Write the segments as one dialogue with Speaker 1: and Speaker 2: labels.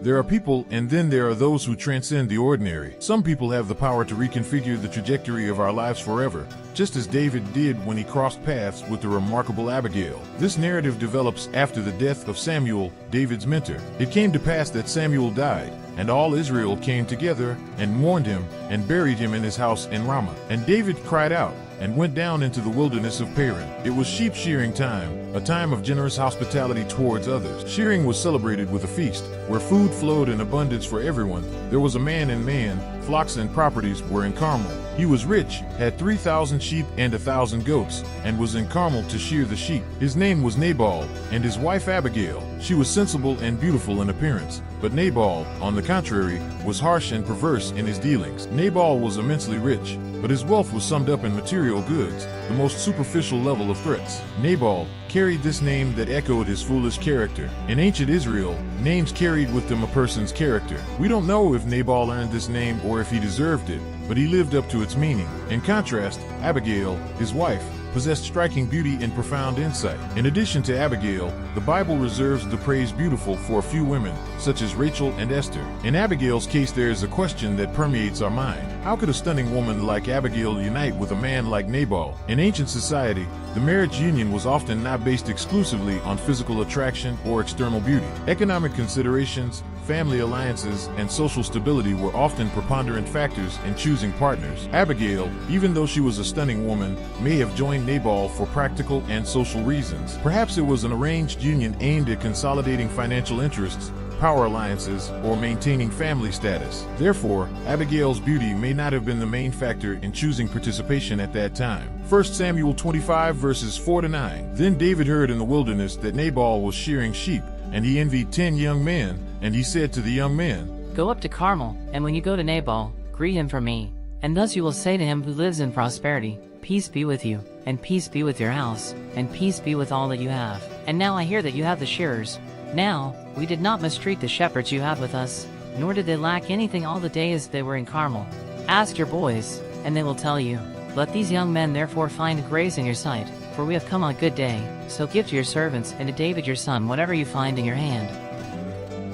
Speaker 1: There are people, and then there are those who transcend the ordinary. Some people have the power to reconfigure the trajectory of our lives forever, just as David did when he crossed paths with the remarkable Abigail. This narrative develops after the death of Samuel, David's mentor. It came to pass that Samuel died, and all Israel came together and mourned him and buried him in his house in Ramah. And David cried out and went down into the wilderness of Paran. It was sheep shearing time, a time of generous hospitality towards others. Shearing was celebrated with a feast, where food flowed in abundance for everyone. There was a man and man, flocks and properties were in Carmel. He was rich, had 3,000 sheep and 1,000 goats, and was in Carmel to shear the sheep. His name was Nabal, and his wife Abigail. She was sensible and beautiful in appearance, but Nabal, on the contrary, was harsh and perverse in his dealings. Nabal was immensely rich, but his wealth was summed up in material goods, the most superficial level of threats. Nabal carried this name that echoed his foolish character. In ancient Israel, names carried with them a person's character. We don't know if Nabal earned this name or if he deserved it, but he lived up to its meaning. In contrast, Abigail, his wife, possessed striking beauty and profound insight. In addition to Abigail, the Bible reserves the praise beautiful for a few women, such as Rachel and Esther. In Abigail's case, there is a question that permeates our mind. How could a stunning woman like Abigail unite with a man like Nabal? In ancient society, the marriage union was often not based exclusively on physical attraction or external beauty. Economic considerations, family alliances, and social stability were often preponderant factors in choosing partners. Abigail, even though she was a stunning woman, may have joined Nabal for practical and social reasons. Perhaps it was an arranged union aimed at consolidating financial interests, power alliances, or maintaining family status. Therefore, Abigail's beauty may not have been the main factor in choosing participation at that time. 1 Samuel 25 verses 4-9. Then David heard in the wilderness that Nabal was shearing sheep, and he envied 10 young men, and he said to the young men,
Speaker 2: Go up to Carmel, and when you go to Nabal, greet him from me. And thus you will say to him who lives in prosperity, Peace be with you, and peace be with your house, and peace be with all that you have. And now I hear that you have the shearers. Now, we did not mistreat the shepherds you have with us, nor did they lack anything all the days they were in Carmel. Ask your boys, and they will tell you. Let these young men therefore find grace in your sight, for we have come on a good day. So give to your servants and to David your son whatever you find in your hand.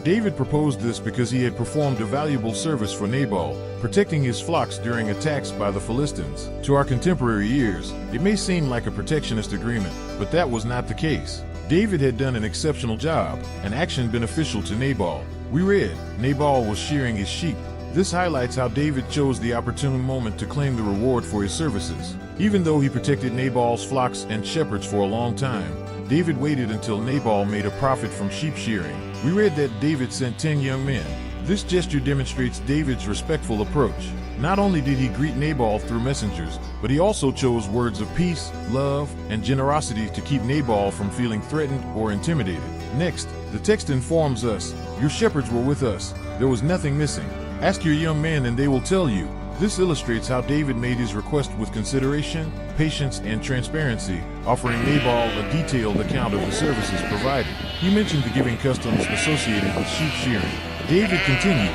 Speaker 1: David proposed this because he had performed a valuable service for Nabal, protecting his flocks during attacks by the Philistines. To our contemporary ears, it may seem like a protectionist agreement, but that was not the case. David had done an exceptional job, an action beneficial to Nabal. We read, Nabal was shearing his sheep. This highlights how David chose the opportune moment to claim the reward for his services. Even though he protected Nabal's flocks and shepherds for a long time, David waited until Nabal made a profit from sheep shearing. We read that David sent 10 young men. This gesture demonstrates David's respectful approach. Not only did he greet Nabal through messengers, but he also chose words of peace, love, and generosity to keep Nabal from feeling threatened or intimidated. Next, the text informs us, Your shepherds were with us. There was nothing missing. Ask your young men and they will tell you. This illustrates how David made his request with consideration, patience, and transparency, offering Nabal a detailed account of the services provided. He mentioned the giving customs associated with sheep shearing. David continues,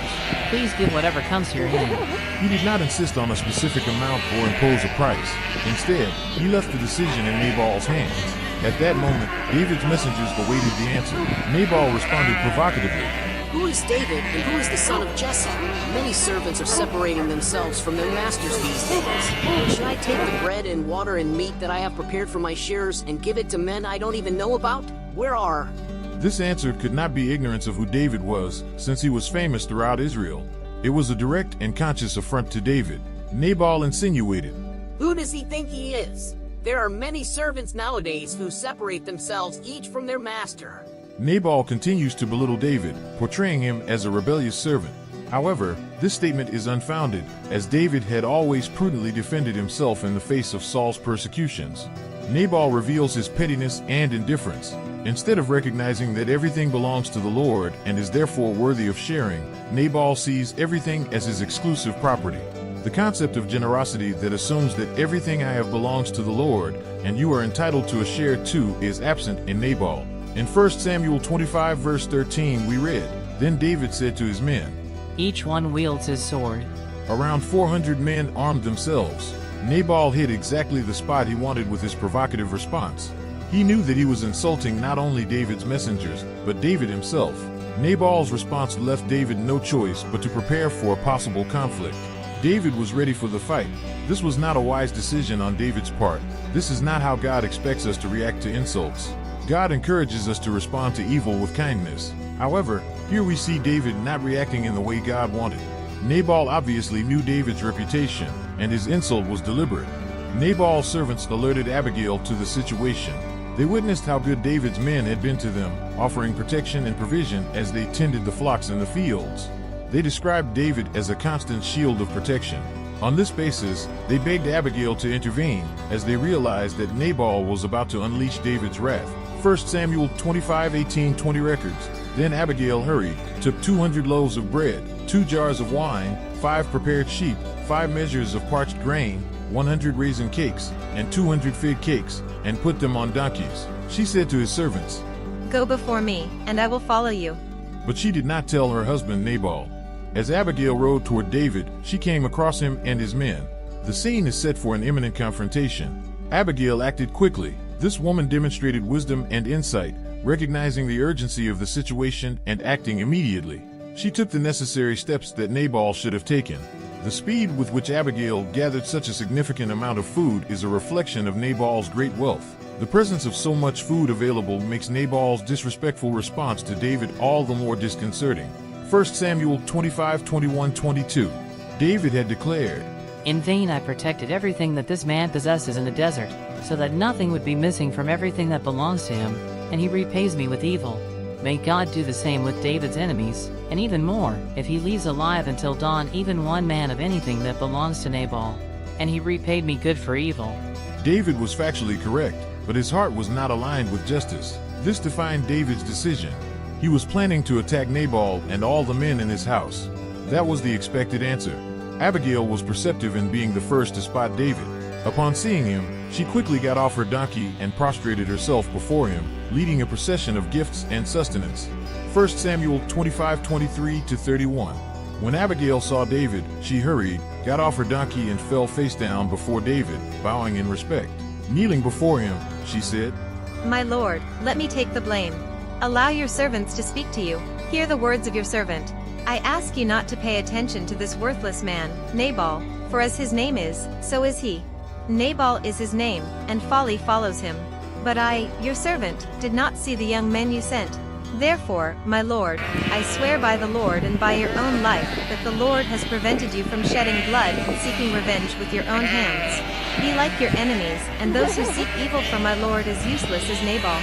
Speaker 2: Please give whatever comes to your hand.
Speaker 1: He did not insist on a specific amount or impose a price. Instead, he left the decision in Nabal's hands. At that moment, David's messengers awaited the answer. Nabal responded provocatively,
Speaker 3: Who is David and who is the son of Jesse? Many servants are separating themselves from their masters these days. Should I take the bread and water and meat that I have prepared for my shearers and give it to men I don't even know about? Where are...
Speaker 1: This answer could not be ignorance of who David was, since he was famous throughout Israel. It was a direct and conscious affront to David. Nabal insinuated,
Speaker 3: Who does he think he is? There are many servants nowadays who separate themselves each from their master.
Speaker 1: Nabal continues to belittle David, portraying him as a rebellious servant. However, this statement is unfounded, as David had always prudently defended himself in the face of Saul's persecutions. Nabal reveals his pettiness and indifference. Instead of recognizing that everything belongs to the Lord and is therefore worthy of sharing, Nabal sees everything as his exclusive property. The concept of generosity that assumes that everything I have belongs to the Lord and you are entitled to a share too is absent in Nabal. In 1 Samuel 25 verse 13 we read, Then David said to his men,
Speaker 2: Each one wields his sword.
Speaker 1: Around 400 men armed themselves. Nabal hit exactly the spot he wanted with his provocative response. He knew that he was insulting not only David's messengers, but David himself. Nabal's response left David no choice but to prepare for a possible conflict. David was ready for the fight. This was not a wise decision on David's part. This is not how God expects us to react to insults. God encourages us to respond to evil with kindness. However, here we see David not reacting in the way God wanted. Nabal obviously knew David's reputation, and his insult was deliberate. Nabal's servants alerted Abigail to the situation. They witnessed how good David's men had been to them, offering protection and provision as they tended the flocks in the fields. They described David as a constant shield of protection. On this basis, they begged Abigail to intervene, as they realized that Nabal was about to unleash David's wrath. 1 Samuel 25:18-20 records. Then Abigail hurried, took 200 loaves of bread, 2 jars of wine, 5 prepared sheep, 5 measures of parched grain, 100 raisin cakes, and 200 fig cakes, and put them on donkeys. She said to his servants,
Speaker 4: "Go before me, and I will follow you."
Speaker 1: But she did not tell her husband Nabal. As Abigail rode toward David, she came across him and his men. The scene is set for an imminent confrontation. Abigail acted quickly. This woman demonstrated wisdom and insight, recognizing the urgency of the situation and acting immediately. She took the necessary steps that Nabal should have taken. The speed with which Abigail gathered such a significant amount of food is a reflection of Nabal's great wealth. The presence of so much food available makes Nabal's disrespectful response to David all the more disconcerting. 1 Samuel 25:21-22. David had declared,
Speaker 2: In vain I protected everything that this man possesses in the desert, so that nothing would be missing from everything that belongs to him, and he repays me with evil. May God do the same with David's enemies, and even more, if he leaves alive until dawn even one man of anything that belongs to Nabal. And he repaid me good for evil.
Speaker 1: David was factually correct, but his heart was not aligned with justice. This defined David's decision. He was planning to attack Nabal and all the men in his house. That was the expected answer. Abigail was perceptive in being the first to spot David. Upon seeing him, she quickly got off her donkey and prostrated herself before him, leading a procession of gifts and sustenance. 1 Samuel 25:23-31. When Abigail saw David, she hurried, got off her donkey and fell face down before David, bowing in respect. Kneeling before him, she said,
Speaker 4: "My lord, let me take the blame. Allow your servants to speak to you. Hear the words of your servant. I ask you not to pay attention to this worthless man, Nabal, for as his name is, so is he. Nabal is his name, and folly follows him. But I, your servant, did not see the young men you sent. Therefore, my lord, I swear by the Lord and by your own life, that the Lord has prevented you from shedding blood and seeking revenge with your own hands. Be like your enemies, and those who seek evil for my lord as useless as Nabal.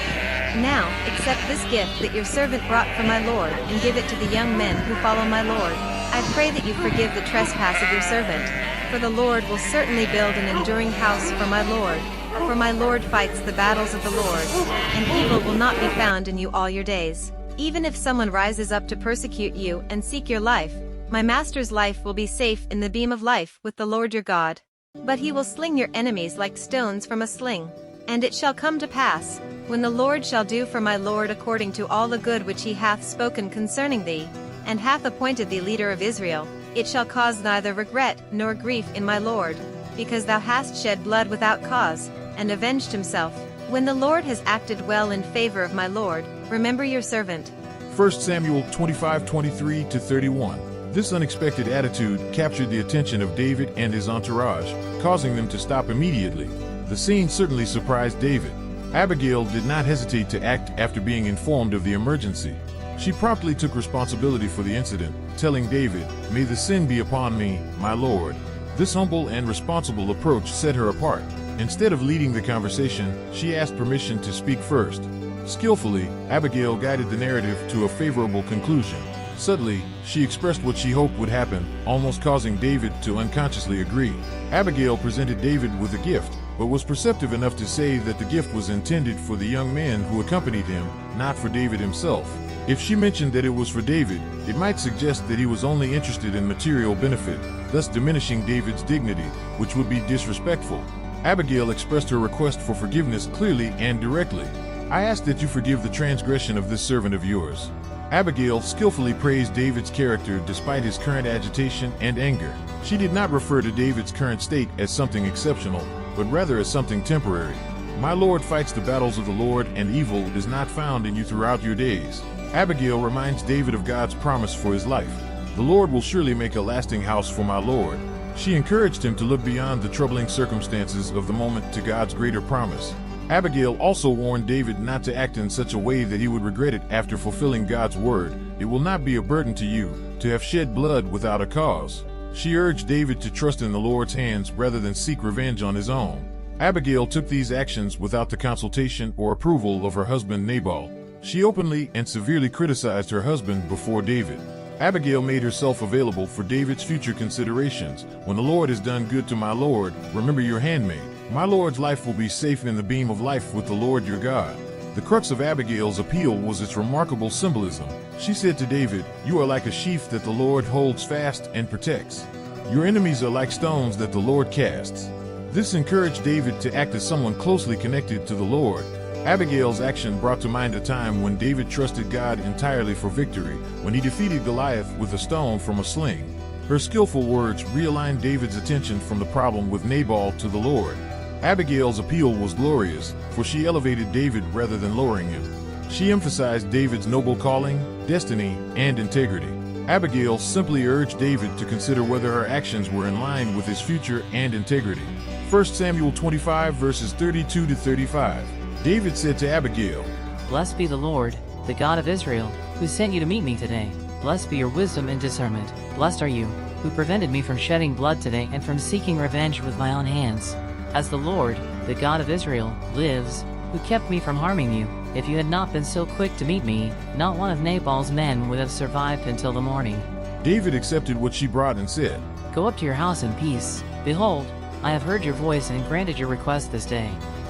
Speaker 4: Now, accept this gift that your servant brought for my lord, and give it to the young men who follow my lord. I pray that you forgive the trespass of your servant, for the Lord will certainly build an enduring house for my lord. For my lord fights the battles of the Lord, and evil will not be found in you all your days. Even if someone rises up to persecute you and seek your life, my master's life will be safe in the beam of life with the Lord your God. But he will sling your enemies like stones from a sling. And it shall come to pass, when the Lord shall do for my lord according to all the good which he hath spoken concerning thee, and hath appointed thee leader of Israel, it shall cause neither regret nor grief in my lord, because thou hast shed blood without cause, and avenged himself. When the Lord has acted well in favor of my lord, remember your servant."
Speaker 1: 1 Samuel 25:23-31. This unexpected attitude captured the attention of David and his entourage, causing them to stop immediately. The scene certainly surprised David. Abigail did not hesitate to act after being informed of the emergency. She promptly took responsibility for the incident, telling David, "May the sin be upon me, my lord." This humble and responsible approach set her apart. Instead of leading the conversation, she asked permission to speak first. Skillfully, Abigail guided the narrative to a favorable conclusion. Subtly, she expressed what she hoped would happen, almost causing David to unconsciously agree. Abigail presented David with a gift, but was perceptive enough to say that the gift was intended for the young men who accompanied him, not for David himself. If she mentioned that it was for David, it might suggest that he was only interested in material benefit, thus diminishing David's dignity, which would be disrespectful. Abigail expressed her request for forgiveness clearly and directly. "I ask that you forgive the transgression of this servant of yours." Abigail skillfully praised David's character despite his current agitation and anger. She did not refer to David's current state as something exceptional, but rather as something temporary. "My lord fights the battles of the Lord, and evil is not found in you throughout your days." Abigail reminds David of God's promise for his life. The Lord will surely make a lasting house for my Lord. She encouraged him to look beyond the troubling circumstances of the moment to God's greater promise. Abigail also warned David not to act in such a way that he would regret it after fulfilling God's word. It will not be a burden to you to have shed blood without a cause. She urged David to trust in the Lord's hands rather than seek revenge on his own. Abigail took these actions without the consultation or approval of her husband Nabal. She openly and severely criticized her husband before David. Abigail made herself available for David's future considerations. When the Lord has done good to my Lord, remember your handmaid. My Lord's life will be safe in the beam of life with the Lord your God. The crux of Abigail's appeal was its remarkable symbolism. She said to David, "You are like a sheaf that the Lord holds fast and protects. Your enemies are like stones that the Lord casts." This encouraged David to act as someone closely connected to the Lord. Abigail's action brought to mind a time when David trusted God entirely for victory, when he defeated Goliath with a stone from a sling. Her skillful words realigned David's attention from the problem with Nabal to the Lord. Abigail's appeal was glorious, for she elevated David rather than lowering him. She emphasized David's noble calling, destiny, and integrity. Abigail simply urged David to consider whether her actions were in line with his future and integrity. 1 Samuel 25 verses 32 to 35. David said to Abigail,
Speaker 2: Blessed be the Lord, the God of Israel, who sent you to meet me today. Blessed be your wisdom and discernment. Blessed are you, who prevented me from shedding blood today and from seeking revenge with my own hands. As the Lord, the God of Israel, lives, who kept me from harming you, if you had not been so quick to meet me, not one of Nabal's men would have survived until the morning.
Speaker 1: David accepted what she brought and said,
Speaker 2: Go up to your house in peace. Behold, I have heard your voice and granted your request this day.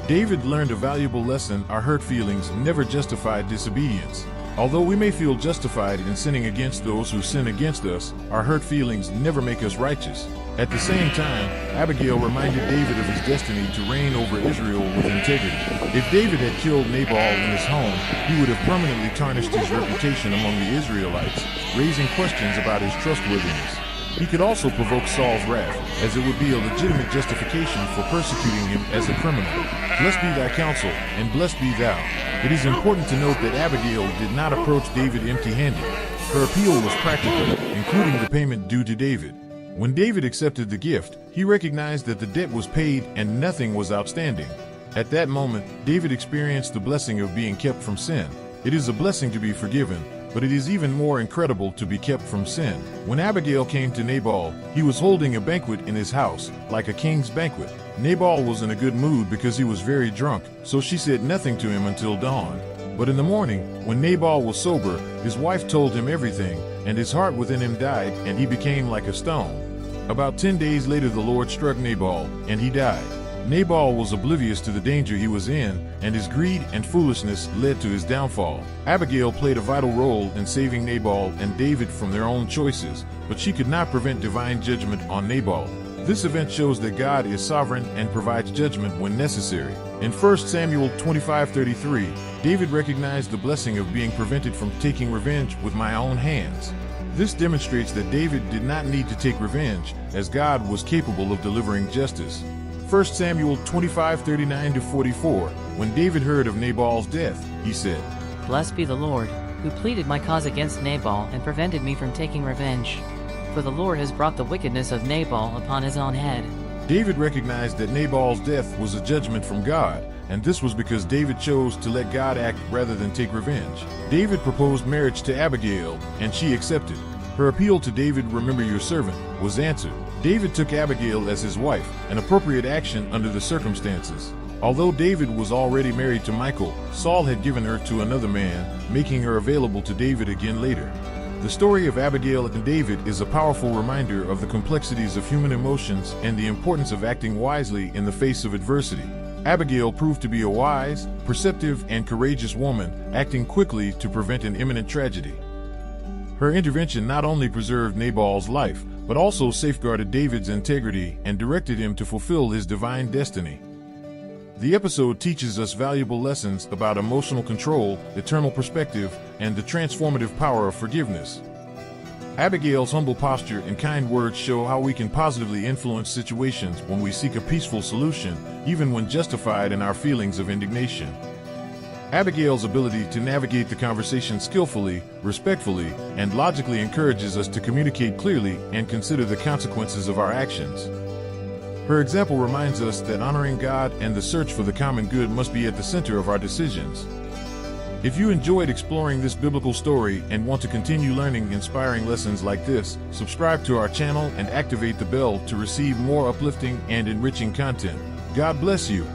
Speaker 1: David learned a valuable lesson: our hurt feelings never justify disobedience. Although we may feel justified in sinning against those who sin against us, our hurt feelings never make us righteous. At the same time, Abigail reminded David of his destiny to reign over Israel with integrity. If David had killed Nabal in his home, he would have permanently tarnished his reputation among the Israelites, raising questions about his trustworthiness. He could also provoke Saul's wrath, as it would be a legitimate justification for persecuting him as a criminal. Blessed be thy counsel, and blessed be thou. It is important to note that Abigail did not approach David empty-handed. Her appeal was practical, including the payment due to David. When David accepted the gift, he recognized that the debt was paid and nothing was outstanding. At that moment, David experienced the blessing of being kept from sin. It is a blessing to be forgiven, but it is even more incredible to be kept from sin. When Abigail came to Nabal, he was holding a banquet in his house, like a king's banquet. Nabal was in a good mood because he was very drunk, so she said nothing to him until dawn. But in the morning, when Nabal was sober, his wife told him everything, and his heart within him died, and he became like a stone. About 10 days later the Lord struck Nabal, and he died. Nabal was oblivious to the danger he was in, and his greed and foolishness led to his downfall. Abigail played a vital role in saving Nabal and David from their own choices, but she could not prevent divine judgment on Nabal. This event shows that God is sovereign and provides judgment when necessary. In 1 Samuel 25:33, David recognized the blessing of being prevented from taking revenge with my own hands. This demonstrates that David did not need to take revenge, as God was capable of delivering justice. 1 Samuel 25:39-44, when David heard of Nabal's death, he said,
Speaker 2: Blessed be the Lord, who pleaded my cause against Nabal and prevented me from taking revenge. For the Lord has brought the wickedness of Nabal upon his own head.
Speaker 1: David recognized that Nabal's death was a judgment from God, and this was because David chose to let God act rather than take revenge. David proposed marriage to Abigail, and she accepted. Her appeal to David, remember your servant, was answered. David took Abigail as his wife, an appropriate action under the circumstances. Although David was already married to Michal, Saul had given her to another man, making her available to David again later. The story of Abigail and David is a powerful reminder of the complexities of human emotions and the importance of acting wisely in the face of adversity. Abigail proved to be a wise, perceptive, and courageous woman, acting quickly to prevent an imminent tragedy. Her intervention not only preserved Nabal's life, but also safeguarded David's integrity and directed him to fulfill his divine destiny. The episode teaches us valuable lessons about emotional control, eternal perspective, and the transformative power of forgiveness. Abigail's humble posture and kind words show how we can positively influence situations when we seek a peaceful solution, even when justified in our feelings of indignation. Abigail's ability to navigate the conversation skillfully, respectfully, and logically encourages us to communicate clearly and consider the consequences of our actions. Her example reminds us that honoring God and the search for the common good must be at the center of our decisions. If you enjoyed exploring this biblical story and want to continue learning inspiring lessons like this, subscribe to our channel and activate the bell to receive more uplifting and enriching content. God bless you.